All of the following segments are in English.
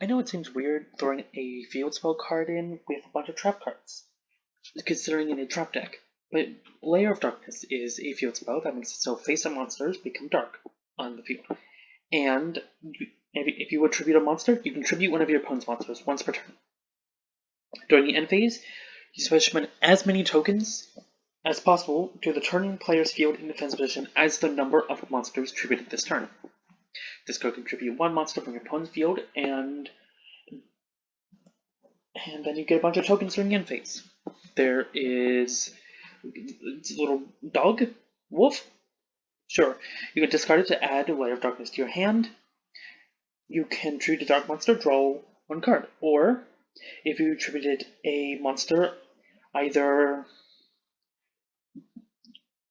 I know it seems weird throwing a field spell card in with a bunch of trap cards, considering in a trap deck, but Lair of Darkness is a field spell that makes it so face-up monsters become dark on the field. And if you would tribute a monster, you can tribute one of your opponent's monsters once per turn. During the end phase, you summon as many tokens as possible to the turning player's field in defense position as the number of monsters tributed this turn. This card can tribute one monster from your opponent's field, and then you get a bunch of tokens during the end phase. There is a little dog, wolf. Sure, you can discard it to add a Lair of Darkness to your hand. You can tribute a dark monster, draw one card, or if you tributed a monster either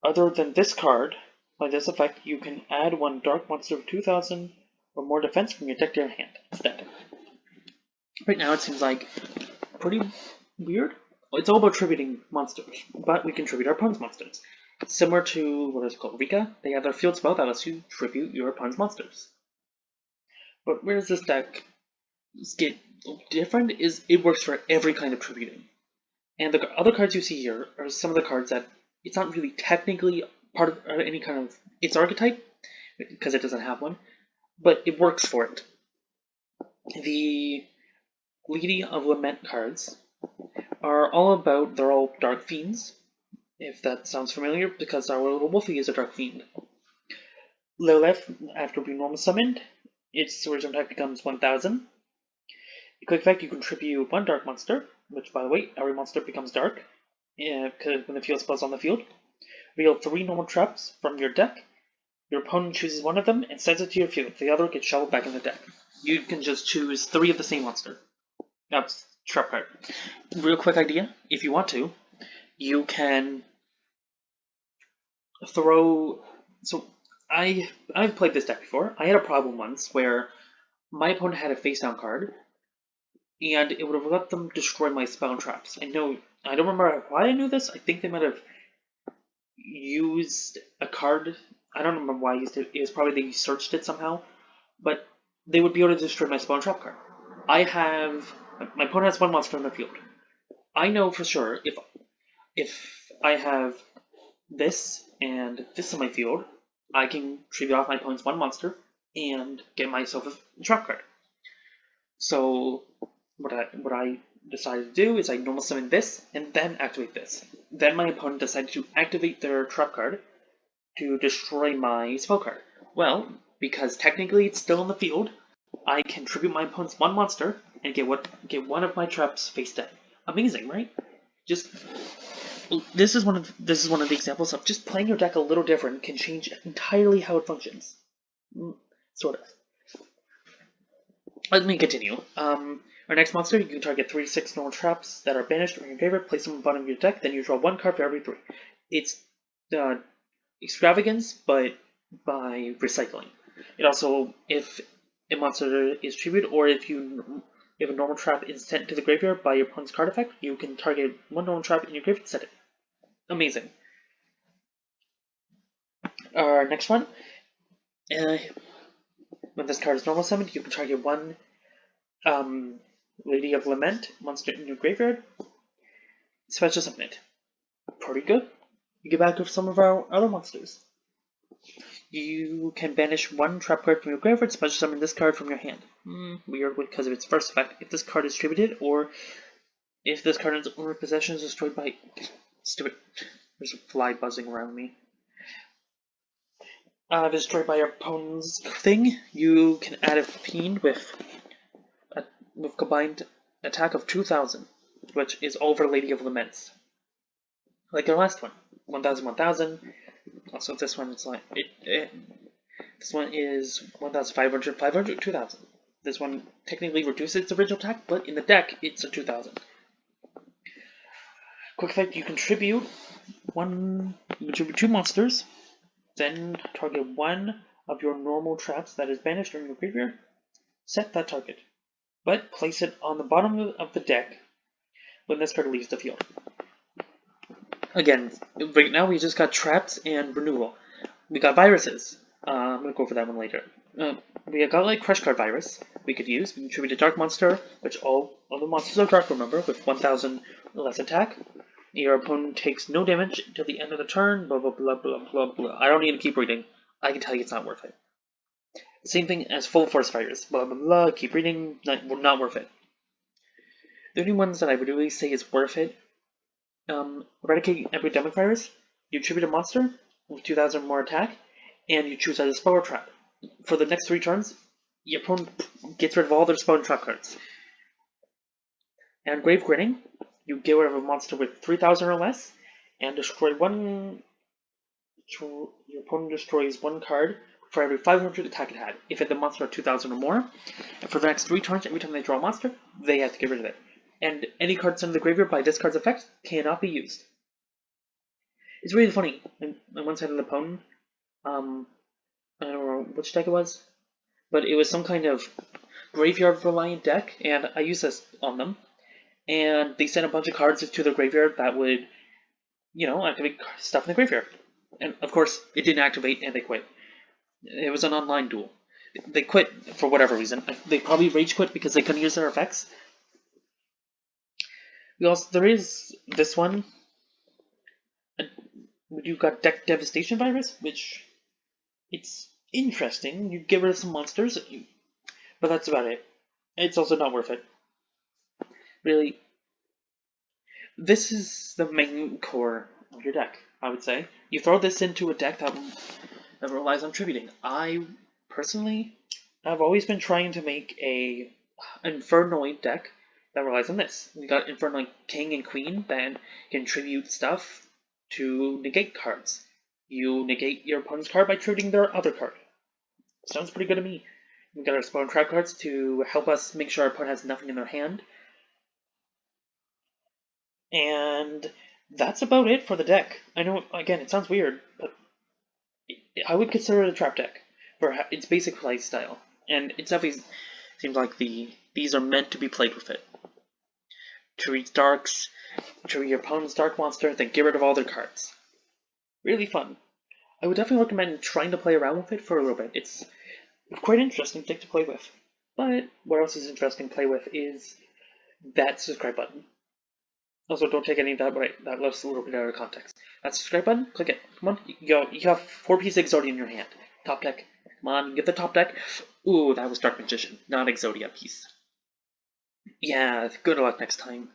other than this card, by this effect, you can add one dark monster of 2,000 or more defense from your deck to your hand instead. Right now, it seems like pretty weird. It's all about tributing monsters, but we can tribute our opponent's monsters. Similar to what is it called, Rika, they have their field spell that lets you tribute your opponent's monsters. But where does this deck get different is it works for every kind of tributing. And the other cards you see here are some of the cards that it's not really technically part of any kind of its archetype, because it doesn't have one, but it works for it. The Lady of Lament cards are all about, they're all Dark Fiends, if that sounds familiar, because our little Wolfie is a Dark Fiend. Lilith, after being normal summoned, its original type becomes 1000. A quick effect, you can tribute one dark monster, which by the way, every monster becomes dark, because when the field spell's on the field. Reveal 3 normal traps from your deck. Your opponent chooses one of them and sends it to your field. The other gets shuffled back in the deck. You can just choose 3 of the same monster. That's trap card. Real quick idea, if you want to, you can throw. So I've played this deck before. I had a problem once where my opponent had a face down card, and it would have let them destroy my spell and traps. I don't remember why I knew this. I think they might have used a card. I don't remember why I used it. It was probably they searched it somehow, but they would be able to destroy my spell and trap card. My opponent has one monster in the field. I know for sure if I have this and this in my field, I can tribute off my opponent's one monster and get myself a trap card. So what I decided to do is I normal summon this and then activate this. Then my opponent decided to activate their trap card to destroy my spell card. Well, because technically it's still in the field, I can tribute my opponent's one monster and get one of my traps face down. Amazing, right? This is one of the examples of just playing your deck a little different can change entirely how it functions. Sort of. Let me continue. Our next monster, you can target 3-6 normal traps that are banished or in your favor, place them on the bottom of your deck, then you draw one card for every 3. It's extravagance, but by recycling. It also, if a monster is tributed, or if a normal trap is sent to the graveyard by your opponent's card effect, you can target one normal trap in your graveyard and set it. Amazing. Our next one, when this card is normal summoned, you can target one Lady of Lament monster in your graveyard, special summon it. Pretty good. You get back with some of our other monsters. You can banish one trap card from your graveyard, special summon this card from your hand. Weird because of its first effect. If this card is distributed, or if this card in its owner's possession is destroyed by... Stupid. There's a fly buzzing around me. If it's destroyed by your opponent's thing, you can add a fiend with combined attack of 2,000, which is over Lady of Laments. Like our last one, 1,000, 1,000. Also, this one is like this one is 1,500, 500, 2,000. This one technically reduces its original attack, but in the deck it's a 2,000. Quick effect: you contribute 2 monsters, then target one of your normal traps that is banished from your graveyard. Set that target, but place it on the bottom of the deck when this card leaves the field. Again, right now we just got traps and renewal. We got viruses. I'm going to go over that one later. we got like Crush Card Virus we could use. We can tribute a Dark Monster, which all the monsters are dark, remember, with 1000 less attack. Your opponent takes no damage until the end of the turn, blah blah blah blah blah blah. I don't need to keep reading. I can tell you it's not worth it. Same thing as Full Force Virus, blah blah blah, keep reading, not worth it. The only ones that I would really say is worth it, Eradicate Epidemic Virus, you tribute a monster with 2000 more attack, and you choose either spell or trap. For the next 3 turns, your opponent gets rid of all their spell and trap cards. And Grave Grinning, you get rid of a monster with 3000 or less, and destroy one. Your opponent destroys 1 card for every 500 attack it had, if the monster are 2000 or more. And for the next 3 turns, every time they draw a monster, they have to get rid of it. And any card sent to the graveyard by this card's effect cannot be used. It's really funny. On one side of the opponent, I don't know which deck it was, but it was some kind of graveyard-reliant deck, and I used this on them. And they sent a bunch of cards to the graveyard that would, activate stuff in the graveyard. And of course, it didn't activate, and they quit. It was an online duel. They quit for whatever reason. They probably rage quit because they couldn't use their effects. There is this one. You've got Deck Devastation Virus, which it's interesting. You get rid of some monsters, but that's about it. It's also not worth it. Really, this is the main core of your deck, I would say. You throw this into a deck that relies on tributing. I personally have always been trying to make a Infernoid deck that relies on this. You got Infernoid King and Queen that can tribute stuff to negate cards. You negate your opponent's card by tributing their other card. Sounds pretty good to me. We got our spell and trap cards to help us make sure our opponent has nothing in their hand. And that's about it for the deck. I know, again, it sounds weird, but I would consider it a trap deck for its basic play style. And it definitely seems like these are meant to be played with it. Treat darks, treat your opponent's dark monster, then get rid of all their cards. Really fun. I would definitely recommend trying to play around with it for a little bit. It's quite an interesting deck to play with. But what else is interesting to play with is that subscribe button. Also, don't take any of that that looks a little bit out of context. That subscribe button, click it. Come on, you have 4-piece Exodia in your hand. Top deck. Come on, get the top deck. Ooh, that was Dark Magician, not Exodia piece. Yeah, good luck next time.